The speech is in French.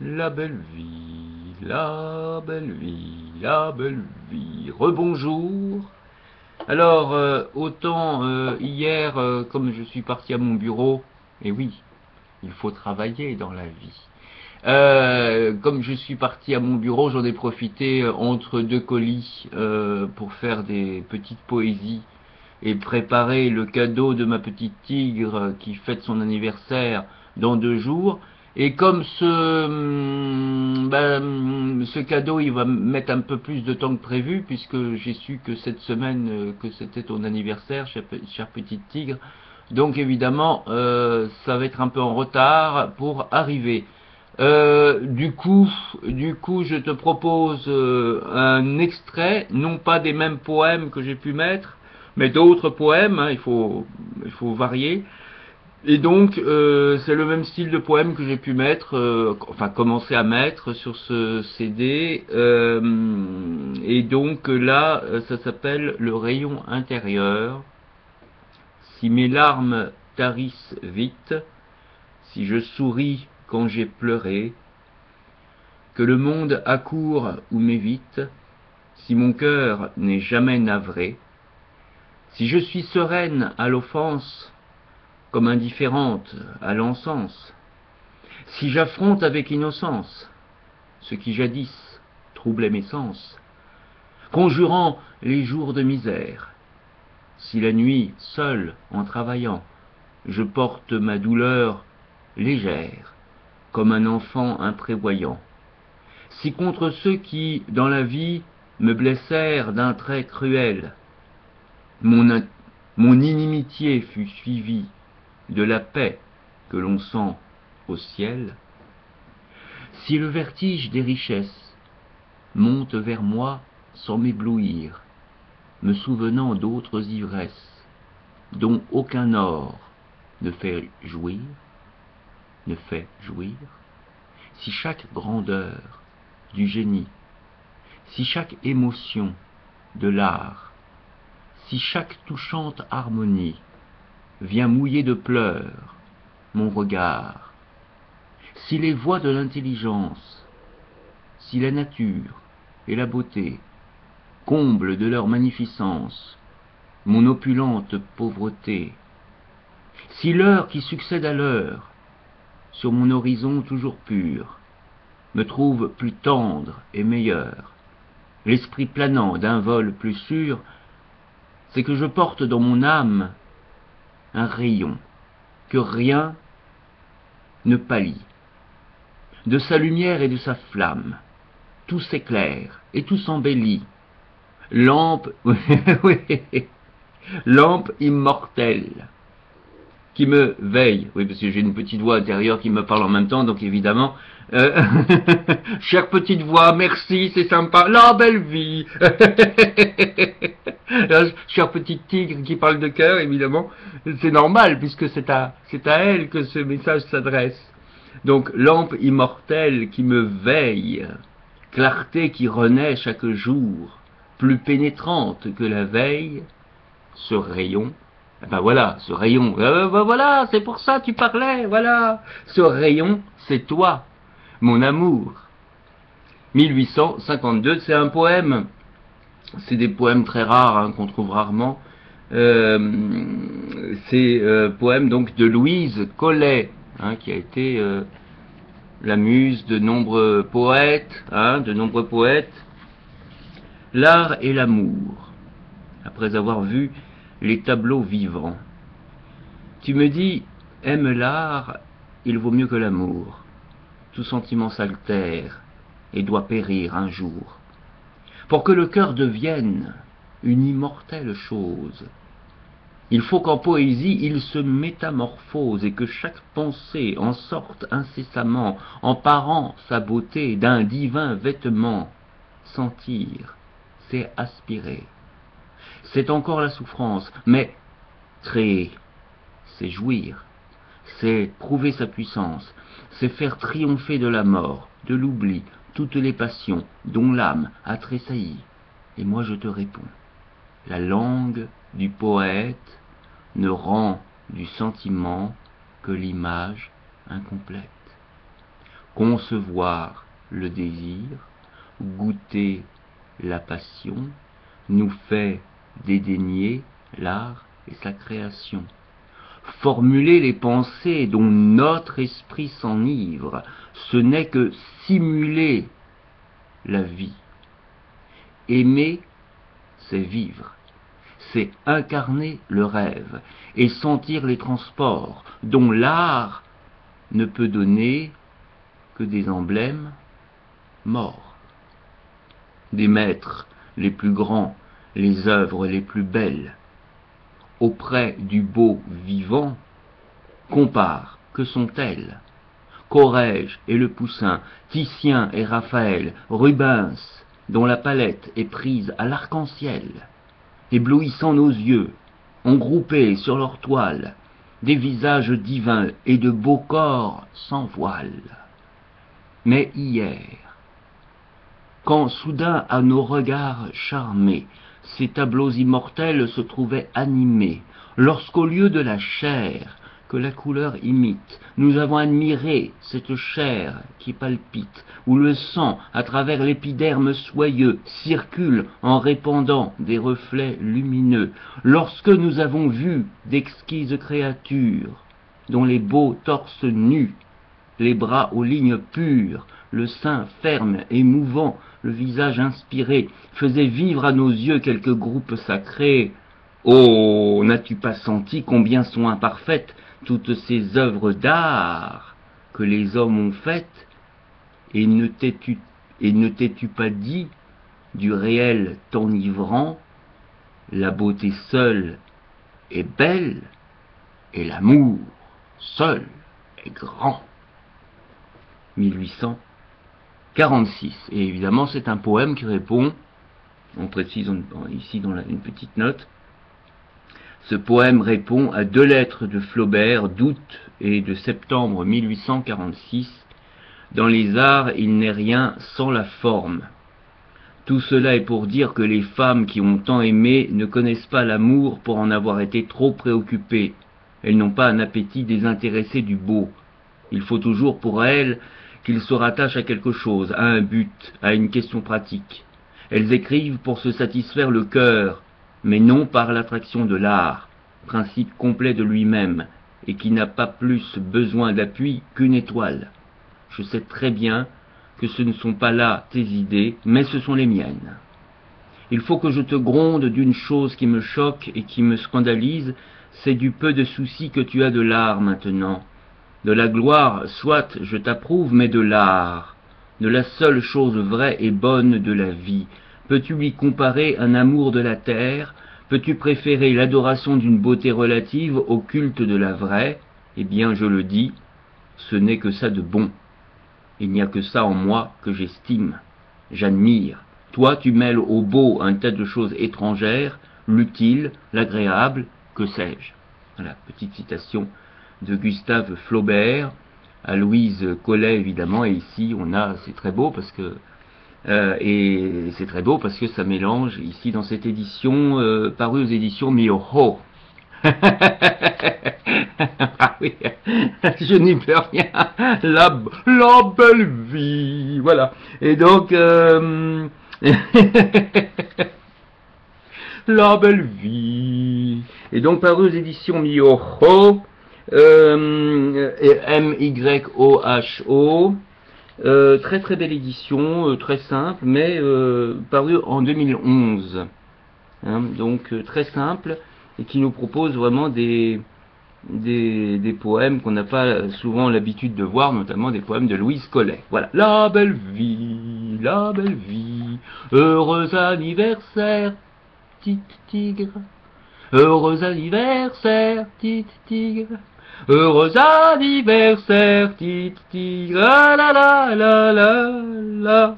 La belle vie, la belle vie, la belle vie. Rebonjour. Alors, autant hier, comme je suis parti à mon bureau, et oui, il faut travailler dans la vie. Comme je suis parti à mon bureau, j'en ai profité entre deux colis pour faire des petites poésies et préparer le cadeau de ma petite tigre qui fête son anniversaire dans 2 jours. Et comme ce cadeau, il va mettre un peu plus de temps que prévu, puisque j'ai su que cette semaine, que c'était ton anniversaire, chère petite tigre. Donc évidemment, ça va être un peu en retard pour arriver. Du coup, je te propose un extrait, non pas des mêmes poèmes que j'ai pu mettre, mais d'autres poèmes, hein, il faut varier. Et donc, c'est le même style de poème que j'ai pu mettre, enfin commencer à mettre sur ce CD. Et donc là, ça s'appelle Le rayon intérieur. Si mes larmes tarissent vite, si je souris quand j'ai pleuré, que le monde accourt ou m'évite, si mon cœur n'est jamais navré, si je suis sereine à l'offense, comme indifférente à l'encens, si j'affronte avec innocence ce qui jadis troublait mes sens, conjurant les jours de misère, si la nuit, seule, en travaillant, je porte ma douleur légère, comme un enfant imprévoyant, si contre ceux qui, dans la vie, me blessèrent d'un trait cruel, mon, mon inimitié fut suivie de la paix que l'on sent au ciel, si le vertige des richesses monte vers moi sans m'éblouir, me souvenant d'autres ivresses dont aucun or ne fait jouir, si chaque grandeur du génie, si chaque émotion de l'art, si chaque touchante harmonie vient mouiller de pleurs mon regard, si les voix de l'intelligence, si la nature et la beauté comblent de leur magnificence mon opulente pauvreté, si l'heure qui succède à l'heure, sur mon horizon toujours pur, me trouve plus tendre et meilleur, l'esprit planant d'un vol plus sûr, c'est que je porte dans mon âme un rayon que rien ne pâlit. De sa lumière et de sa flamme, tout s'éclaire et tout s'embellit. Lampe, oui, lampe immortelle, qui me veille. Oui, parce que j'ai une petite voix intérieure qui me parle en même temps, donc évidemment. Euh, Chère petite voix, merci, c'est sympa. La belle vie. Chère petite tigre qui parle de cœur, évidemment. C'est normal, puisque c'est à elle que ce message s'adresse. Donc, lampe immortelle qui me veille, clarté qui renaît chaque jour, plus pénétrante que la veille, ce rayon, ben voilà, ce rayon, ben voilà, c'est pour ça que tu parlais, voilà, ce rayon, c'est toi, mon amour. 1852, c'est un poème, c'est des poèmes très rares, hein, qu'on trouve rarement, c'est poème donc de Louise Collet, hein, qui a été la muse de nombreux poètes, hein, de nombreux poètes. L'art et l'amour, après avoir vu les tableaux vivants. Tu me dis, aime l'art, il vaut mieux que l'amour. Tout sentiment s'altère et doit périr un jour. Pour que le cœur devienne une immortelle chose, il faut qu'en poésie il se métamorphose et que chaque pensée en sorte incessamment, en parant sa beauté d'un divin vêtement. Sentir, c'est aspirer. C'est encore la souffrance, mais créer, c'est jouir, c'est prouver sa puissance, c'est faire triompher de la mort, de l'oubli, toutes les passions dont l'âme a tressailli. Et moi je te réponds, la langue du poète ne rend du sentiment que l'image incomplète. concevoir le désir, goûter la passion, nous fait dédaigner l'art et sa création. Formuler les pensées dont notre esprit s'enivre, ce n'est que simuler la vie. Aimer, c'est vivre, c'est incarner le rêve et sentir les transports dont l'art ne peut donner que des emblèmes morts. Des maîtres les plus grands, les œuvres les plus belles, auprès du beau vivant, compare, que sont-elles? Corrège et le Poussin, Titien et Raphaël, Rubens, dont la palette est prise à l'arc-en-ciel, éblouissant nos yeux, ont groupé sur leur toile des visages divins et de beaux corps sans voile. Mais hier, quand soudain à nos regards charmés, ces tableaux immortels se trouvaient animés, lorsqu'au lieu de la chair que la couleur imite, nous avons admiré cette chair qui palpite, où le sang, à travers l'épiderme soyeux, circule en répandant des reflets lumineux, lorsque nous avons vu d'exquises créatures, dont les beaux torses nus, les bras aux lignes pures, le sein ferme et mouvant, le visage inspiré, faisaient vivre à nos yeux quelques groupes sacrés. Oh, n'as-tu pas senti combien sont imparfaites toutes ces œuvres d'art que les hommes ont faites, et ne t'es-tu pas dit, du réel t'enivrant, la beauté seule est belle, et l'amour seul est grand. 1846. Et évidemment, c'est un poème qui répond, on précise ici dans une petite note, ce poème répond à 2 lettres de Flaubert d'août et de septembre 1846. Dans les arts, il n'est rien sans la forme. Tout cela est pour dire que les femmes qui ont tant aimé ne connaissent pas l'amour pour en avoir été trop préoccupées. Elles n'ont pas un appétit désintéressé du beau. Il faut toujours pour elles qu'il se rattache à quelque chose, à un but, à une question pratique. Elles écrivent pour se satisfaire le cœur, mais non par l'attraction de l'art, principe complet de lui-même, et qui n'a pas plus besoin d'appui qu'une étoile. Je sais très bien que ce ne sont pas là tes idées, mais ce sont les miennes. Il faut que je te gronde d'une chose qui me choque et qui me scandalise, c'est du peu de souci que tu as de l'art maintenant. De la gloire, soit, je t'approuve, mais de l'art, de la seule chose vraie et bonne de la vie. Peux-tu lui comparer un amour de la terre? Peux-tu préférer l'adoration d'une beauté relative au culte de la vraie? Eh bien, je le dis, ce n'est que ça de bon. Il n'y a que ça en moi que j'estime, j'admire. Toi, tu mêles au beau un tas de choses étrangères, l'utile, l'agréable, que sais-je. Voilà, petite citation de Gustave Flaubert, à Louise Collet évidemment, et ici on a, c'est très beau parce que ça mélange ici dans cette édition parue aux éditions Miho. Ah oui, je n'y peux rien. La belle vie, voilà. Et donc la belle vie. Et donc paru aux éditions Miho. M-Y-O-H-O, très très belle édition, très simple, mais paru en 2011, hein, donc très simple, et qui nous propose vraiment des poèmes qu'on n'a pas souvent l'habitude de voir, notamment des poèmes de Louise Collet. Voilà, la belle vie, heureux anniversaire, petite tigre, heureux anniversaire, petite tigre. Heureux anniversaire, petite tigre, la la la la la.